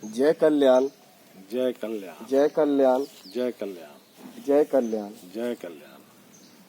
जय कल्याण जय कल्याण जय कल्याण जय कल्याण जय कल्याण। जय कल्याण।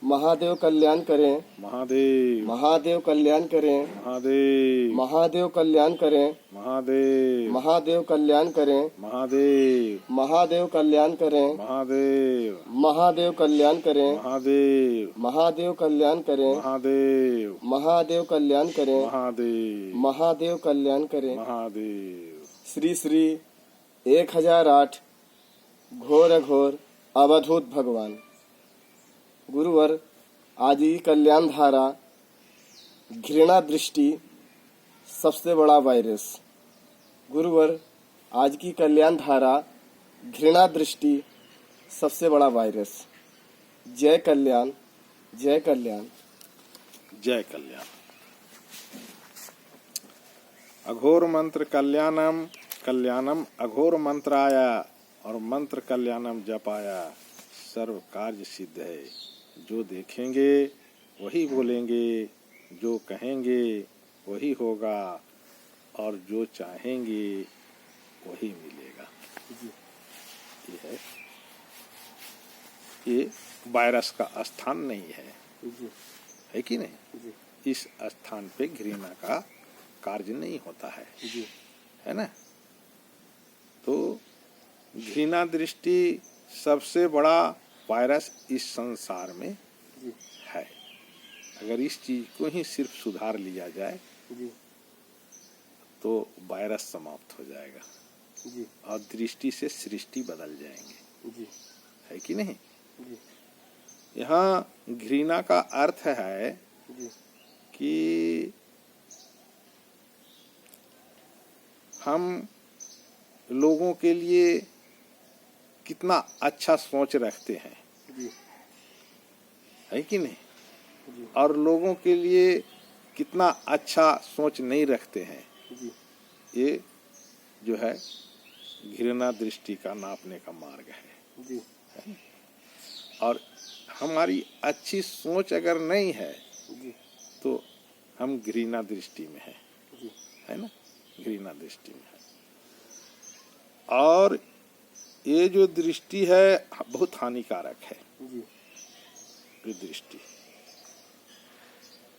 महादेव कल्याण करें, महादेव महादेव कल्याण करें, महादेव महादेव कल्याण करें, महादेव महादेव कल्याण करें, महादेव महादेव कल्याण करें, महादेव महादेव कल्याण करें, महादेव महादेव कल्याण करें, महादेव महादेव कल्याण करें, महादेव महादेव कल्याण करें। महादेव। श्री श्री 1008 घोर घोर अवधूत भगवान गुरुवर आज की कल्याण धारा घृणा दृष्टि सबसे बड़ा वायरस। गुरुवर आज की कल्याण धारा घृणा दृष्टि सबसे बड़ा वायरस। जय कल्याण जय कल्याण जय कल्याण। अघोर मंत्र कल्याणम कल्याणम अघोर मंत्राया और मंत्र कल्याणम जपाया सर्व कार्य सिद्ध है। जो देखेंगे वही बोलेंगे, जो कहेंगे वही होगा और जो चाहेंगे वही मिलेगा। ये है, ये वायरस का स्थान नहीं है, है कि नहीं? इस स्थान पे घृणा का कार्य नहीं होता है ना? तो घृणा दृष्टि सबसे बड़ा वायरस इस संसार में है। अगर इस चीज को ही सिर्फ सुधार लिया जाए तो वायरस समाप्त हो जाएगा और दृष्टि से सृष्टि बदल जाएंगे, है कि नहीं? यहाँ घृणा का अर्थ है कि हम लोगों के लिए कितना अच्छा सोच रखते हैं, है कि नहीं? और लोगों के लिए कितना अच्छा सोच नहीं रखते हैं। ये जो है घृणा दृष्टि का नापने का मार्ग है। और हमारी अच्छी सोच अगर नहीं है तो हम घृणा दृष्टि में है ना? घृणा दृष्टि में है। और ये जो दृष्टि है बहुत हानिकारक है। ये दृष्टि,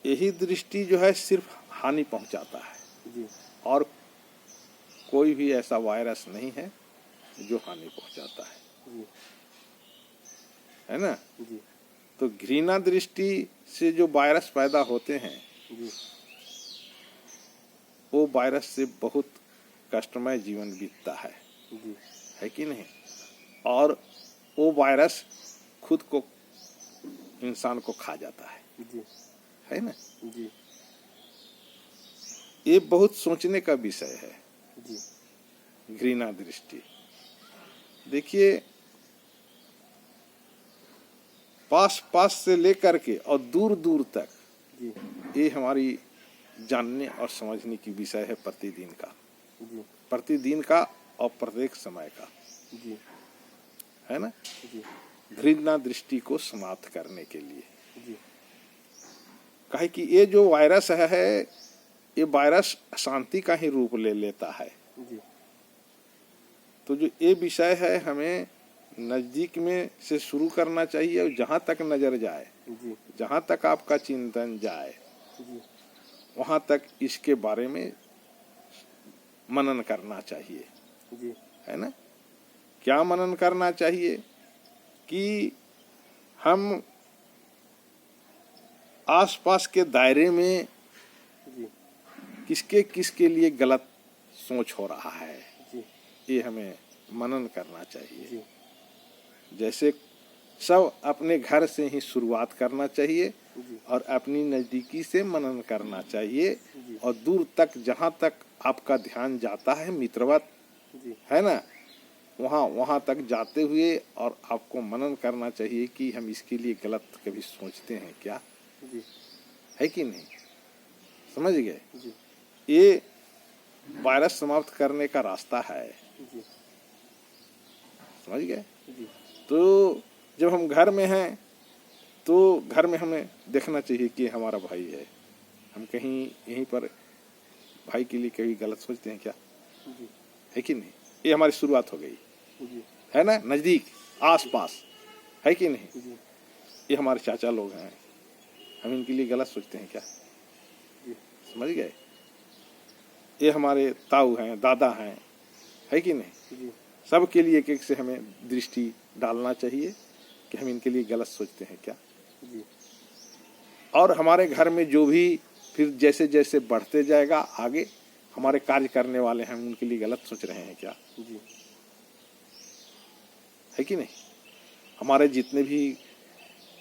यही दृष्टि जो है सिर्फ हानि पहुंचाता है और कोई भी ऐसा वायरस नहीं है जो हानि पहुंचाता है ना? तो घृणा दृष्टि से जो वायरस पैदा होते हैं वो वायरस से बहुत कष्टमय जीवन बीतता है कि नहीं? और वो वायरस खुद को इंसान को खा जाता है ना? ये बहुत सोचने का विषय है घृणा दृष्टि। देखिए, पास पास से लेकर के और दूर दूर तक ये हमारी जानने और समझने की विषय है प्रतिदिन का और प्रत्येक समय का, है ना? घृणा दृष्टि को समाप्त करने के लिए। काहे कि ये जो वायरस है ये वायरस शांति का ही रूप ले लेता है। तो जो ये विषय है हमें नजदीक में से शुरू करना चाहिए और जहाँ तक नजर जाए, जहाँ तक आपका चिंतन जाए वहाँ तक इसके बारे में मनन करना चाहिए, है ना? क्या मनन करना चाहिए कि हम आसपास के दायरे में किसके लिए गलत सोच हो रहा है, ये हमें मनन करना चाहिए। जैसे सब अपने घर से ही शुरुआत करना चाहिए और अपनी नजदीकी से मनन करना चाहिए और दूर तक जहाँ तक आपका ध्यान जाता है मित्रवत, है ना, वहाँ तक जाते हुए और आपको मनन करना चाहिए कि हम इसके लिए गलत कभी सोचते हैं क्या, है कि नहीं? समझ गए? ये वायरस समाप्त करने का रास्ता है, समझ गए? तो जब हम घर में हैं तो घर में हमें देखना चाहिए कि हमारा भाई है। हम कहीं यहीं पर भाई के लिए कभी गलत सोचते हैं क्या, है कि नहीं? ये हमारी शुरुआत हो गई, जी है ना, नजदीक आस पास, है कि नहीं। जी ये हमारे चाचा लोग हैं, हम इनके लिए गलत सोचते हैं क्या, जी समझ गए। ये हमारे ताऊ हैं, दादा हैं, है कि नहीं। जी सबके लिए एक एक से हमें दृष्टि डालना चाहिए कि हम इनके लिए गलत सोचते हैं क्या। जी और हमारे घर में जो भी फिर जैसे जैसे बढ़ते जाएगा आगे, हमारे कार्य करने वाले हैं, हम उनके लिए गलत सोच रहे हैं क्या, जी है कि नहीं। हमारे जितने भी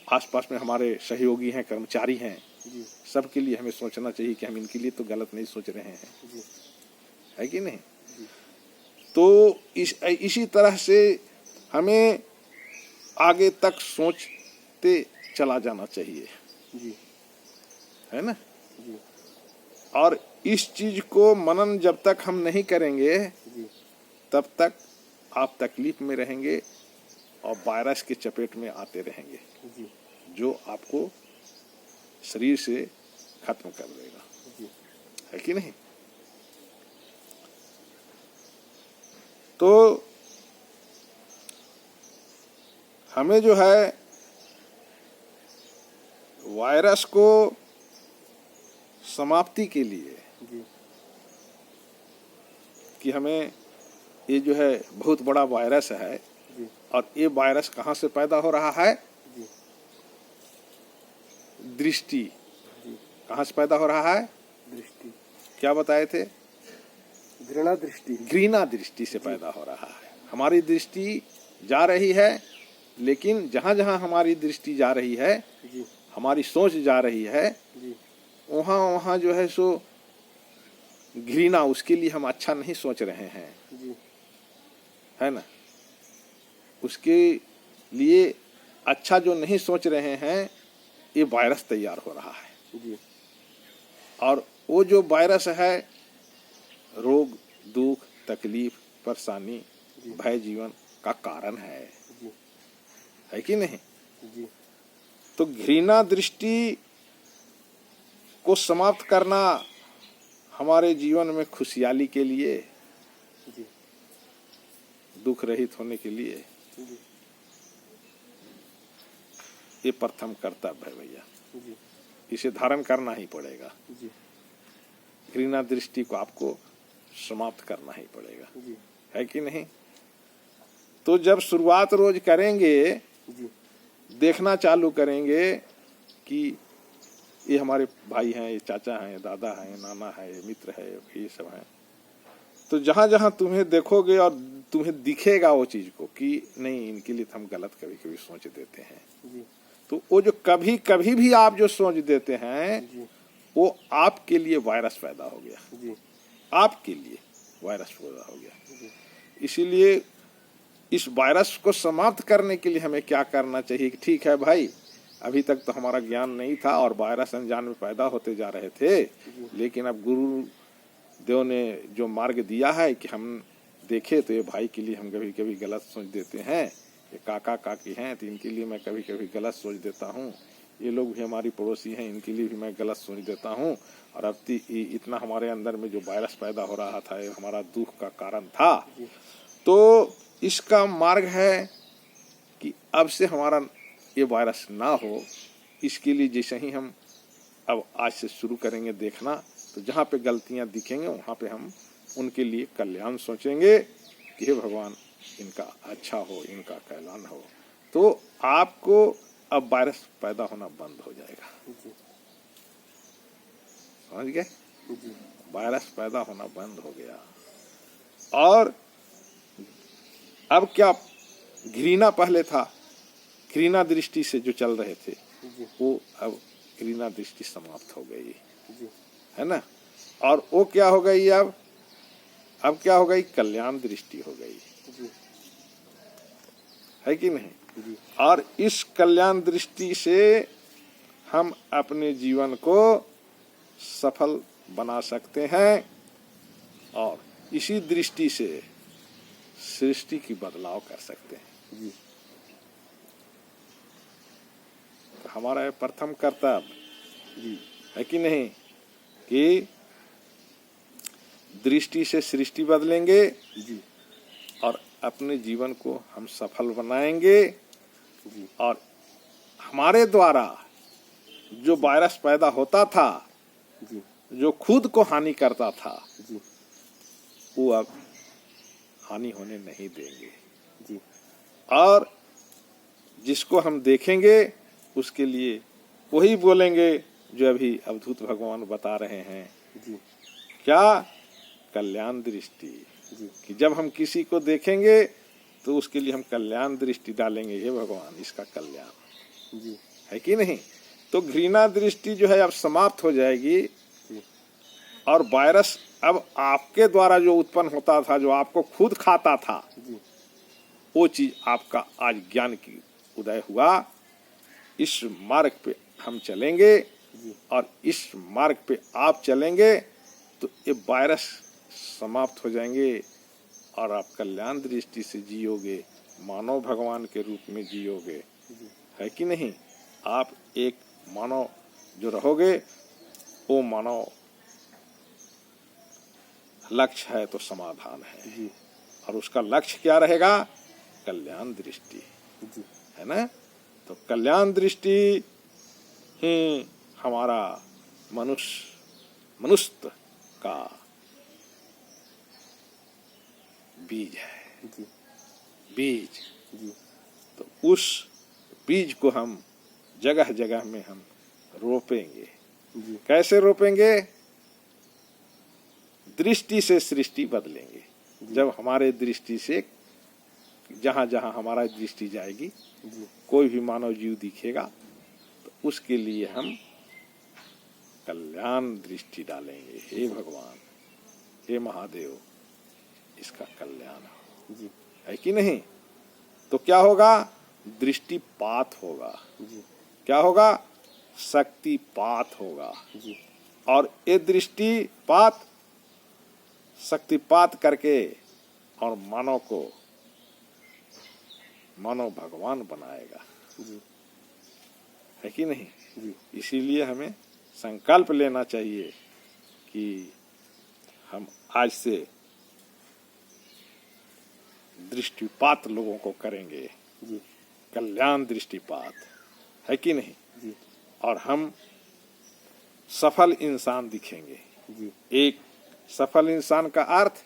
आसपास में हमारे सहयोगी हैं, कर्मचारी हैं, जी सबके लिए हमें सोचना चाहिए कि हम इनके लिए तो गलत नहीं सोच रहे हैं, जी है कि नहीं। जी तो इसी तरह से हमें आगे तक सोचते चला जाना चाहिए, जी है ना। जी और इस चीज को मनन जब तक हम नहीं करेंगे जी तब तक आप तकलीफ में रहेंगे और वायरस के चपेट में आते रहेंगे, जी जो आपको शरीर से खत्म कर देगा, जी है कि नहीं। तो हमें जो है वायरस को समाप्ति के लिए जी कि हमें ये जो है बहुत बड़ा वायरस है, जी और ये वायरस कहाँ से पैदा हो रहा है, जी दृष्टि। जी कहाँ से पैदा हो रहा है, दृष्टि, क्या बताए थे, घृणा दृष्टि, घृणा दृष्टि से पैदा हो रहा है। हमारी दृष्टि जा रही है, लेकिन जहाँ जहाँ हमारी दृष्टि जा रही है, जी हमारी सोच जा रही है, जी वहाँ वहाँ जो है सो घृणा, उसके लिए हम अच्छा नहीं सोच रहे हैं, जी है ना। उसके लिए अच्छा जो नहीं सोच रहे हैं, ये वायरस तैयार हो रहा है। जी और वो जो वायरस है रोग, दुख, तकलीफ, परेशानी, भय जीवन का कारण है, जी है कि नहीं। जी तो घृणा दृष्टि को समाप्त करना हमारे जीवन में खुशहाली के लिए, जी दुख रहित होने के लिए, जी ये प्रथम कर्तव्य है भैया। जी इसे धारण करना ही पड़ेगा। जी घृणा दृष्टि को आपको समाप्त करना ही पड़ेगा, जी है कि नहीं। तो जब शुरुआत रोज करेंगे, जी देखना चालू करेंगे कि ये हमारे भाई हैं, ये चाचा हैं, दादा हैं, नाना है, मित्र है, ये सब हैं, तो जहां जहां तुम्हें देखोगे और तुम्हें दिखेगा वो चीज को कि नहीं, इनके लिए तो हम गलत कभी कभी सोच देते हैं, जी तो वो जो कभी कभी भी आप जो सोच देते हैं, जी वो आपके लिए वायरस पैदा हो गया, जी आपके लिए वायरस पैदा हो गया। इसीलिए इस वायरस को समाप्त करने के लिए हमें क्या करना चाहिए कि ठीक है भाई, अभी तक तो हमारा ज्ञान नहीं था और वायरस अनजान में पैदा होते जा रहे थे, लेकिन अब गुरु देव ने जो मार्ग दिया है कि हम देखे तो ये भाई के लिए हम कभी कभी गलत सोच देते हैं, ये काका काकी हैं तो इनके लिए मैं कभी कभी गलत सोच देता हूँ, ये लोग भी हमारी पड़ोसी हैं, इनके लिए भी मैं गलत सोच देता हूँ, और अब इतना हमारे अंदर में जो वायरस पैदा हो रहा था, ये हमारा दुख का कारण था। तो इसका मार्ग है कि अब से हमारा ये वायरस ना हो, इसके लिए जैसे ही हम अब आज से शुरू करेंगे देखना, तो जहाँ पे गलतियाँ दिखेंगे वहाँ पे हम उनके लिए कल्याण सोचेंगे कि हे भगवान इनका अच्छा हो, इनका कल्याण हो, तो आपको अब वायरस पैदा होना बंद हो जाएगा। समझ गए, वायरस पैदा होना बंद हो गया। और अब क्या, घृणा पहले था, घृणा दृष्टि से जो चल रहे थे, वो अब घृणा दृष्टि समाप्त हो गई, है ना। और वो क्या हो गई, अब क्या हो गई, कल्याण दृष्टि हो गई, है कि नहीं। और इस कल्याण दृष्टि से हम अपने जीवन को सफल बना सकते हैं, और इसी दृष्टि से सृष्टि की बदलाव कर सकते हैं। तो हमारा ये प्रथम कर्तव्य है कि नहीं, कि दृष्टि से सृष्टि बदलेंगे, और अपने जीवन को हम सफल बनाएंगे। जी और हमारे द्वारा जो वायरस पैदा होता था, जी जो खुद को हानि करता था, जी वो अब हानि होने नहीं देंगे। जी और जिसको हम देखेंगे उसके लिए वही बोलेंगे जो अभी अवधूत भगवान बता रहे हैं। जी क्या? कल्याण दृष्टि। जी कि जब हम किसी को देखेंगे तो उसके लिए हम कल्याण दृष्टि डालेंगे, हे भगवान इसका कल्याण जी है कि नहीं। तो घृणा दृष्टि जो है अब समाप्त हो जाएगी। जी और वायरस अब आपके द्वारा जो उत्पन्न होता था, जो आपको खुद खाता था, जी वो चीज आपका आज ज्ञान की उदय हुआ। इस मार्ग पे हम चलेंगे जी और इस मार्ग पे आप चलेंगे तो ये वायरस समाप्त हो जाएंगे और आप कल्याण दृष्टि से जियोगे, मानव भगवान के रूप में जियोगे, है कि नहीं। आप एक मानव जो रहोगे, वो मानव लक्ष्य है तो समाधान है। जी और उसका लक्ष्य क्या रहेगा? कल्याण दृष्टि, जी है ना। तो कल्याण दृष्टि ही हमारा मनुष्य का बीज है। जी बीज। जी तो उस बीज को हम जगह जगह में हम रोपेंगे। जी कैसे रोपेंगे? दृष्टि से सृष्टि बदलेंगे। जब हमारे दृष्टि से, जहां जहां हमारा दृष्टि जाएगी, जी कोई भी मानव जीव दिखेगा तो उसके लिए हम कल्याण दृष्टि डालेंगे। हे भगवान, हे महादेव, इसका कल्याण हो, जी है कि नहीं। तो क्या होगा? दृष्टिपात होगा। जी क्या होगा? शक्तिपात होगा। जी और ये दृष्टिपात शक्तिपात करके और मानव भगवान बनाएगा, जी है कि नहीं। जी इसीलिए हमें संकल्प लेना चाहिए कि हम आज से दृष्टिपात लोगों को करेंगे, जी कल्याण दृष्टिपात, है कि नहीं। जी और हम सफल इंसान दिखेंगे। जी एक सफल इंसान का अर्थ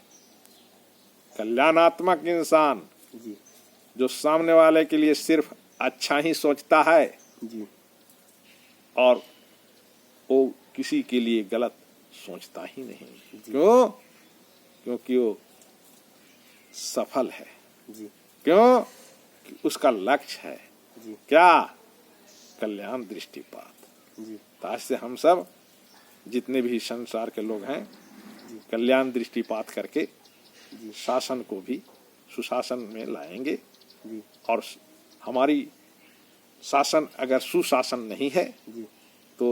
कल्याणात्मक इंसान, जी जो सामने वाले के लिए सिर्फ अच्छा ही सोचता है जी और वो किसी के लिए गलत सोचता ही नहीं। क्यों? क्योंकि वो सफल है। जी क्यों? कि उसका लक्ष्य है जी क्या? कल्याण दृष्टिपात। जी तो आज से हम सब जितने भी संसार के लोग हैं, कल्याण दृष्टिपात करके शासन को भी सुशासन में लाएंगे। जी और हमारी शासन अगर सुशासन नहीं है जी तो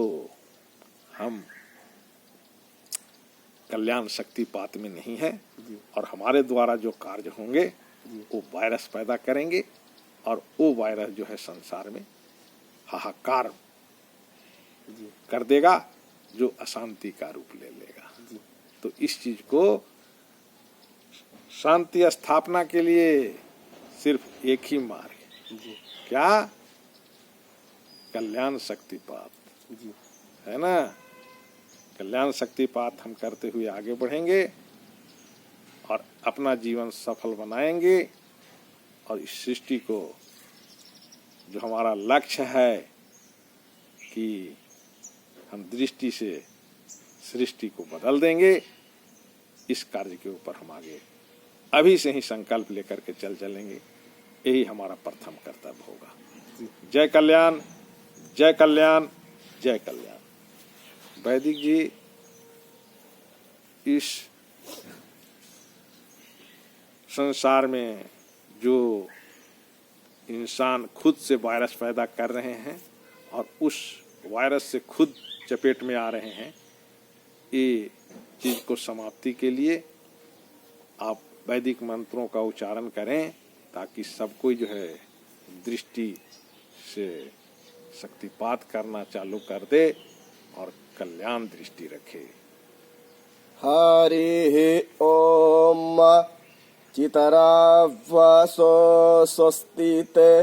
हम कल्याण शक्तिपात में नहीं है। जी और हमारे द्वारा जो कार्य होंगे वो वायरस पैदा करेंगे और वो वायरस जो है संसार में हाहाकार जी कर देगा, जो अशांति का रूप ले लेगा। जी तो इस चीज को शांति स्थापना के लिए सिर्फ एक ही मार्ग, जी क्या? कल्याण शक्तिपात, जी है ना। कल्याण शक्तिपात हम करते हुए आगे बढ़ेंगे और अपना जीवन सफल बनाएंगे। और इस सृष्टि को, जो हमारा लक्ष्य है कि हम दृष्टि से सृष्टि को बदल देंगे, इस कार्य के ऊपर हम आगे अभी से ही संकल्प लेकर के चलेंगे। यही हमारा प्रथम कर्तव्य होगा। जय कल्याण, जय कल्याण, जय कल्याण। वैदिक जी इस संसार में जो इंसान खुद से वायरस पैदा कर रहे हैं और उस वायरस से खुद चपेट में आ रहे हैं, ये चीज को समाप्ति के लिए आप वैदिक मंत्रों का उच्चारण करें ताकि सबको जो है दृष्टि से शक्तिपात करना चालू कर दे और कल्याण दृष्टि रखे। हरि ओम चितरावसो स्वस्तिते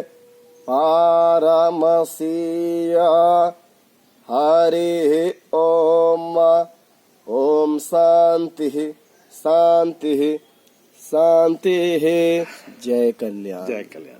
पारमसीया हरिः ओम। ओम शांति शांति शांति। जय कल्याण। जय कल्याण।